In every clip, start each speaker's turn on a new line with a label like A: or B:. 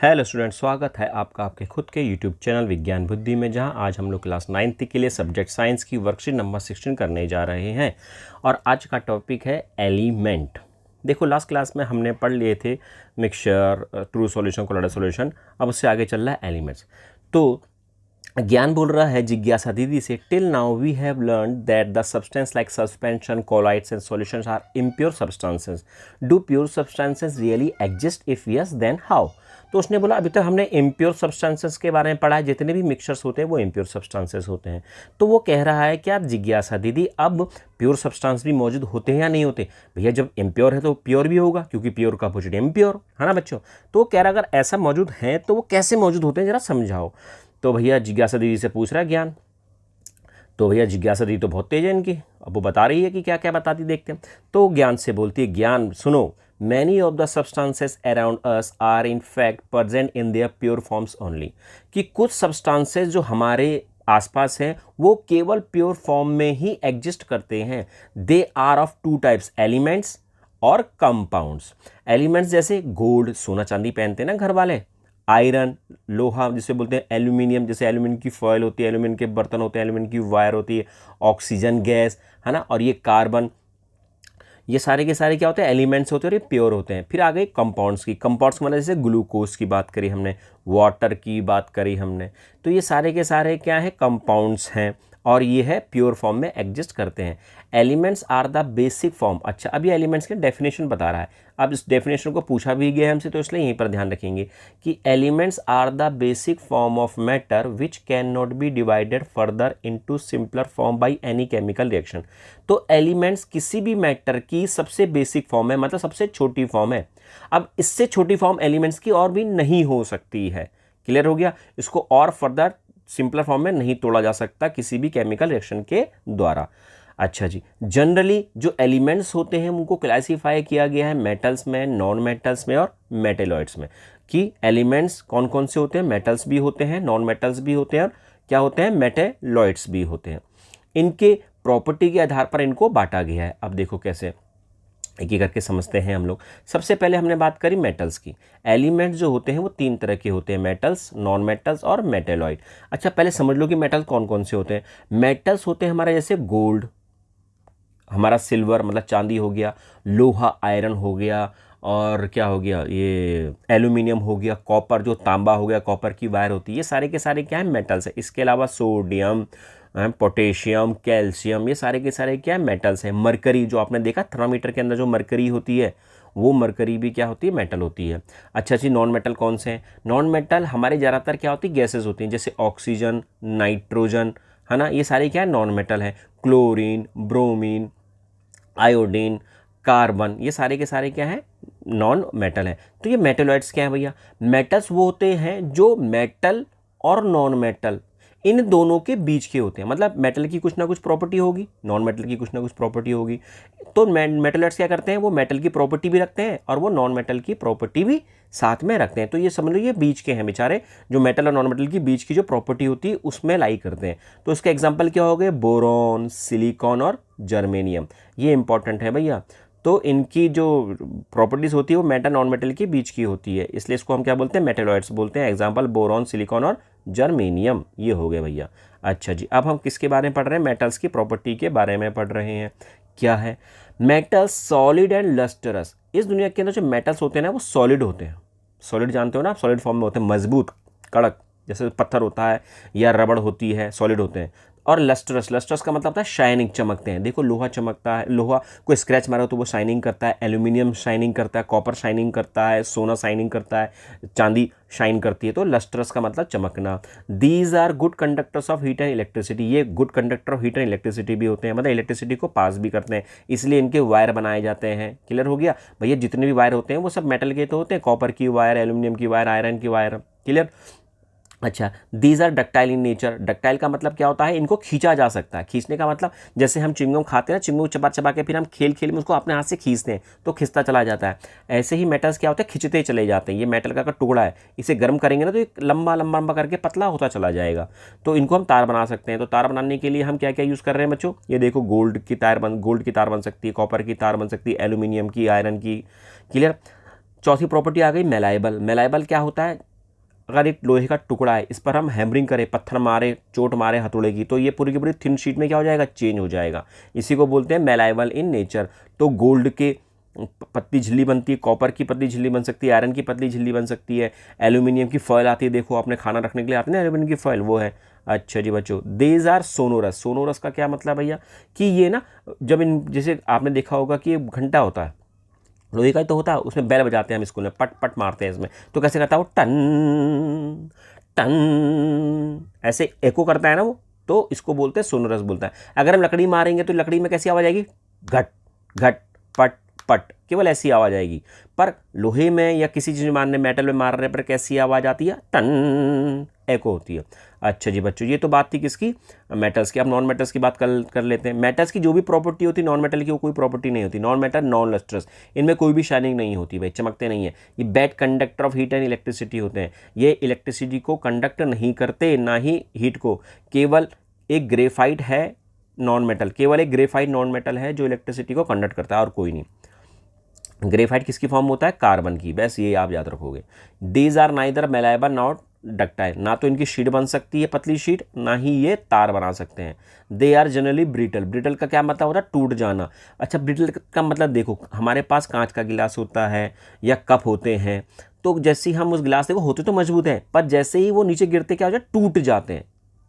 A: Hello student, स्वागत है आपका आपके खुद के यूट्यूब चैनल विज्ञान बुद्धि में, जहां आज हम लोग क्लास 9th के लिए सब्जेक्ट साइंस की वर्कशीट नंबर 16 करने जा रहे हैं। और आज का टॉपिक है एलिमेंट। देखो, लास्ट क्लास में हमने पढ़ लिए थे mixture, true solution, colloidal solution. अब उससे आगे चल रहा है एलिमेंट्स। तो ज्ञान बोल रहा है जिज्ञासा दीदी से, till now we have learn that the substance like suspension, colloids and solutions are impure substances. Do pure substances really exist? If yes then how? तो उसने बोला अभी तक हमने इम्प्योर सब्सटेंसेस के बारे में पढ़ा है, जितने भी मिक्सचर्स होते हैं वो इम्प्योर सब्सटेंसेस होते हैं। तो वो कह रहा है क्या जिज्ञासा दीदी, अब प्योर सब्सटेंस भी मौजूद होते हैं या नहीं होते? भैया जब इम्प्योर है तो प्योर भी होगा, क्योंकि प्योर का अपोजिट इम्प्योर है ना बच्चों। तो वो कह रहा अगर ऐसा मौजूद है तो वो कैसे मौजूद होते हैं, जरा समझाओ। तो भैया जिज्ञासा दीदी से पूछ रहा है ज्ञान। तो भैया जिज्ञासा दीदी तो बहुत तेज है इनकी, अब वो बता रही है कि क्या क्या बताती, देखते हैं। तो ज्ञान से बोलती है, ज्ञान सुनो, many of the substances around us are in fact present in their pure forms only. कि कुछ सब्सटेंसेस जो हमारे आसपास हैं वो केवल प्योर फॉर्म में ही एग्जिस्ट करते हैं। They are of two types, elements और कंपाउंड्स। एलिमेंट्स जैसे गोल्ड, सोना चांदी पहनते हैं ना घर वाले, आयरन, लोहा जिसे बोलते हैं, एल्यूमिनियम, जैसे एल्यूमिनियम की फॉयल होती है, एल्यूमिनियम के बर्तन होते हैं, एल्यूमिनियम की वायर होती है, ऑक्सीजन गैस है ना, और ये कार्बन, ये सारे के सारे क्या होते हैं, एलिमेंट्स होते हैं और ये प्योर होते हैं। फिर आ गए कंपाउंड्स की। कंपाउंड्स मतलब जैसे ग्लूकोज की बात करी हमने, वाटर की बात करी हमने, तो ये सारे के सारे क्या है, कंपाउंड्स हैं और ये है प्योर फॉर्म में एग्जिस्ट करते हैं। Elements are the basic form. अच्छा, अब ये एलिमेंट्स के डेफिनेशन बता रहा है। अब इस डेफिनेशन को पूछा भी गया है हमसे, तो इसलिए यहीं पर ध्यान रखेंगे कि elements are the basic form of matter which can not be divided further into simpler form by any chemical reaction. तो एलिमेंट्स किसी भी मैटर की सबसे बेसिक फॉर्म है, मतलब सबसे छोटी फॉर्म है। अब इससे छोटी फॉर्म एलिमेंट्स की और भी नहीं हो सकती है। क्लियर हो गया? इसको और फर्दर सिंपलर फॉर्म में नहीं तोड़ा जा सकता किसी भी केमिकल रिएक्शन के द्वारा। अच्छा जी, जनरली जो एलिमेंट्स होते हैं उनको क्लासिफाई किया गया है मेटल्स में, नॉन मेटल्स में और मेटेलॉइड्स में। कि एलिमेंट्स कौन कौन से होते हैं, मेटल्स भी होते हैं, नॉन मेटल्स भी होते हैं और क्या होते हैं, मेटेलॉइड्स भी होते हैं। इनके प्रॉपर्टी के आधार पर इनको बांटा गया है। अब देखो कैसे, एक एक करके समझते हैं हम लोग। सबसे पहले हमने बात करी मेटल्स की। एलिमेंट्स जो होते हैं वो तीन तरह के होते हैं, मेटल्स, नॉन मेटल्स और मेटेलॉइड। अच्छा, पहले समझ लो कि मेटल कौन कौन से होते हैं। मेटल्स होते हैं हमारे जैसे गोल्ड, हमारा सिल्वर मतलब चांदी हो गया, लोहा आयरन हो गया, और क्या हो गया, ये एल्यूमिनियम हो गया, कॉपर जो तांबा हो गया, कॉपर की वायर होती है, ये सारे के सारे क्या है, मेटल्स है। इसके अलावा सोडियम, पोटेशियम, कैल्शियम, ये सारे के सारे क्या है, मेटल्स है। मरकरी जो आपने देखा थर्मामीटर के अंदर जो मरकरी होती है, वो मरकरी भी क्या होती है, मेटल होती है। अच्छा जी, नॉन मेटल कौन से हैं? नॉन मेटल हमारे ज़्यादातर क्या होती है, गैसेज होती हैं, जैसे ऑक्सीजन, नाइट्रोजन है ना, ये सारे क्या है, नॉन मेटल है। क्लोरीन, ब्रोमीन, आयोडीन, कार्बन, ये सारे के सारे क्या हैं, नॉन मेटल है। तो ये मेटेलॉइड्स क्या है भैया? मेटल्स वो होते हैं जो मेटल और नॉन मेटल इन दोनों के बीच के होते हैं। मतलब मेटल की कुछ ना कुछ प्रॉपर्टी होगी, नॉन मेटल की कुछ ना कुछ प्रॉपर्टी होगी। तो मेटेलॉइड्स क्या करते हैं, वो मेटल की प्रॉपर्टी भी रखते हैं और वो नॉन मेटल की प्रॉपर्टी भी साथ में रखते हैं। तो ये समझ लो ये बीच के हैं बेचारे, जो मेटल और नॉन मेटल की बीच की जो प्रॉपर्टी होती है उसमें लाई करते हैं। तो इसके एग्जाम्पल क्या हो गए, बोरॉन, सिलिकॉन और जर्मेनियम। ये इंपॉर्टेंट है भैया। तो इनकी जो प्रॉपर्टीज़ होती है वो मेटल नॉन मेटल के बीच की होती है, इसलिए इसको हम क्या बोलते हैं, मेटेलॉइड्स बोलते हैं। एग्जाम्पल बोरॉन, सिलिकॉन और जर्मेनियम, ये हो गए भैया। अच्छा जी, अब हम किसके बारे में पढ़ रहे हैं, मेटल्स की प्रॉपर्टी के बारे में पढ़ रहे हैं। क्या है, मेटल्स सॉलिड एंड लस्टरस। इस दुनिया के अंदर जो मेटल्स होते हैं ना वो सॉलिड होते हैं। सॉलिड जानते हो ना आप, सॉलिड फॉर्म में होते हैं, मजबूत, कड़क, जैसे पत्थर होता है या रबड़ होती है, सॉलिड होते हैं। और लस्टरस, लस्टरस का मतलब होता है शाइनिंग, चमकते हैं। देखो लोहा चमकता है, लोहा कोई स्क्रैच मारा तो वो शाइनिंग करता है, एल्यूमिनियम शाइनिंग करता है, कॉपर शाइनिंग करता है, सोना शाइनिंग करता है, चांदी शाइन करती है। तो लस्टरस का मतलब चमकना। These are good conductors of heat and electricity. ये good conductor of heat and electricity भी होते हैं, मतलब इलेक्ट्रिसिटी को पास भी करते हैं, इसलिए इनके वायर बनाए जाते हैं। क्लियर हो गया भैया? जितने भी वायर होते हैं वो सब मेटल के तो होते हैं, कॉपर की वायर, एल्यूमिनियम की वायर, आयरन की वायर। क्लियर? अच्छा, these are ductile in nature. Ductile का मतलब क्या होता है, इनको खींचा जा सकता है। खींचने का मतलब जैसे हम चिंगम खाते हैं ना, चिंगम चबा चबा के फिर हम खेल खेल में उसको अपने हाथ से खींचते हैं तो खिंचता चला जाता है। ऐसे ही मेटल्स क्या होते हैं, खिंचते चले जाते हैं। ये मेटल का टुकड़ा है, इसे गर्म करेंगे ना तो एक लंबा लंबा लंबा करके पतला होता चला जाएगा। तो इनको हम तार बना सकते हैं। तो तार बनाने के लिए हम क्या क्या यूज़ कर रहे हैं बच्चों, ये देखो गोल्ड की तार बन सकती है, कॉपर की तार बन सकती है, एल्यूमिनियम की, आयरन की। क्लियर? चौथी प्रॉपर्टी आ गई मेलाइबल। मेलाइबल क्या होता है, अगर एक लोहे का टुकड़ा है, इस पर हम हैमरिंग करें, पत्थर मारे, चोट मारे हथौड़े की, तो ये पूरी की पूरी थिन शीट में क्या हो जाएगा, चेंज हो जाएगा। इसी को बोलते हैं मेलाइबल इन नेचर। तो गोल्ड के पतली झिल्ली बनती है, कॉपर की पतली झिल्ली बन सकती है, आयरन की पतली झिल्ली बन सकती है, एल्यूमिनियम की फॉयल आती है, देखो आपने खाना रखने के लिए आती है ना एल्यूमिनियम की फॉयल, वो है। अच्छा जी बच्चों, देज आर सोनोरस। सोनोरस का क्या मतलब भैया कि ये ना, जब इन जैसे आपने देखा होगा कि घंटा होता है, लोहे का ही तो होता है, उसमें बैल बजाते हैं हम स्कूल में, पट पट मारते हैं इसमें, तो कैसे करता है वो, टन टन ऐसे एको करता है ना वो, तो इसको बोलते हैं सोनोरस बोलता है। अगर हम लकड़ी मारेंगे तो लकड़ी में कैसी आवाज़ आएगी, घट घट पट पट, केवल ऐसी आवाज़ आएगी। पर लोहे में या किसी चीज़ में मारने, मेटल में मारने पर कैसी आवाज़ आती है, टन, एको होती है। अच्छा जी बच्चों, ये तो बात थी किसकी, मेटल्स की। अब नॉन मेटल्स की बात कर लेते हैं। मेटल्स की जो भी प्रॉपर्टी होती है नॉन मेटल की वो कोई प्रॉपर्टी नहीं होती। नॉन मेटल नॉन लस्ट्रस, इनमें कोई भी शाइनिंग नहीं होती भाई, चमकते नहीं है। ये bad conductor of heat and electricity होते हैं, ये इलेक्ट्रिसिटी को कंडक्ट नहीं करते, ना ही हीट को। केवल एक ग्रेफाइट है नॉन मेटल, केवल एक ग्रेफाइट नॉन मेटल है जो इलेक्ट्रिसिटी को कंडक्ट करता है, और कोई नहीं। ग्रेफाइट किसकी फॉर्म होता है, कार्बन की, बस ये आप याद रखोगे। These are neither malleable not ductile, ना तो इनकी शीट बन सकती है पतली शीट, ना ही ये तार बना सकते हैं। They are generally brittle. Brittle का क्या मतलब होता है, टूट जाना। अच्छा, ब्रिटल का मतलब देखो, हमारे पास कांच का गिलास होता है या कप होते हैं, तो जैसे ही हम उस गिलास देखो, होते तो मजबूत हैं, पर जैसे ही वो नीचे गिरते क्या हो जाए, टूट जाते हैं।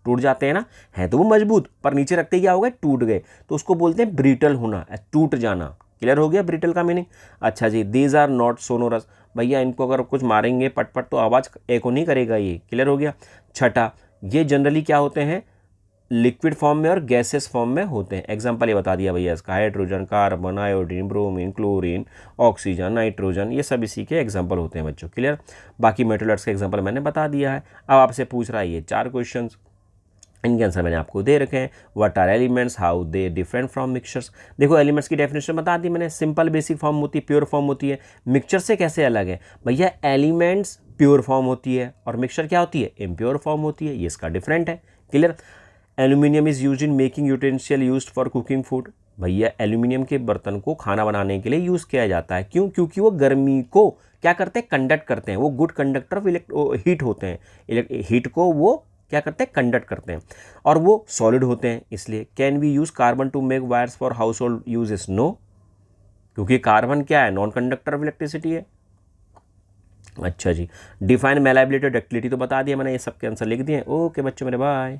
A: टूट जाते हैं ना, है तो वो मजबूत, पर नीचे रखते क्या हो गए, टूट गए, तो उसको बोलते हैं ब्रिटल होना, टूट जाना। क्लियर हो गया ब्रिटल का मीनिंग। अच्छा जी, दीज आर नॉट सोनोरस। भैया इनको अगर कुछ मारेंगे पट पट तो आवाज़ एको नहीं करेगा ये। क्लियर हो गया। छठा, ये जनरली क्या होते हैं, लिक्विड फॉर्म में और गैसेस फॉर्म में होते हैं। एग्जांपल ये बता दिया भैया इसका, hydrogen, carbon, iodine, bromine, chlorine, oxygen, nitrogen, ये सब इसी के एग्जांपल होते हैं बच्चों। क्लियर। बाकी मेटल्स के एग्जांपल मैंने बता दिया है। अब आपसे पूछ रहा है ये 4 क्वेश्चन, इनके आंसर मैंने आपको दे रखे हैं। What are elements, how they different from mixtures. देखो एलिमेंट्स की डेफिनेशन बता दी मैंने, सिंपल बेसिक फॉर्म होती है, प्योर फॉर्म होती है। मिक्सचर से कैसे अलग है भैया, एलिमेंट्स प्योर फॉर्म होती है और मिक्सचर क्या होती है, इम्प्योर फॉर्म होती है, ये इसका डिफरेंट है। Clear. Aluminium is use in making utensil used for cooking food. भैया एल्यूमिनियम के बर्तन को खाना बनाने के लिए यूज़ किया जाता है, क्यों, क्योंकि वो गर्मी को क्या करते हैं, कंडक्ट करते हैं, वो गुड कंडक्टर ऑफ हीट होते हैं, हीट को वो क्या करते हैं, कंडक्ट करते हैं, और वो सॉलिड होते हैं इसलिए। Can we use carbon to make wires for household use, is no, क्योंकि कार्बन क्या है, नॉन कंडक्टर ऑफ इलेक्ट्रिसिटी है। अच्छा जी, डिफाइन मेलाबिलिटी और डक्टिलिटी तो बता दिया मैंने, ये सबके आंसर लिख दिए। ओके बच्चों मेरे, बाय।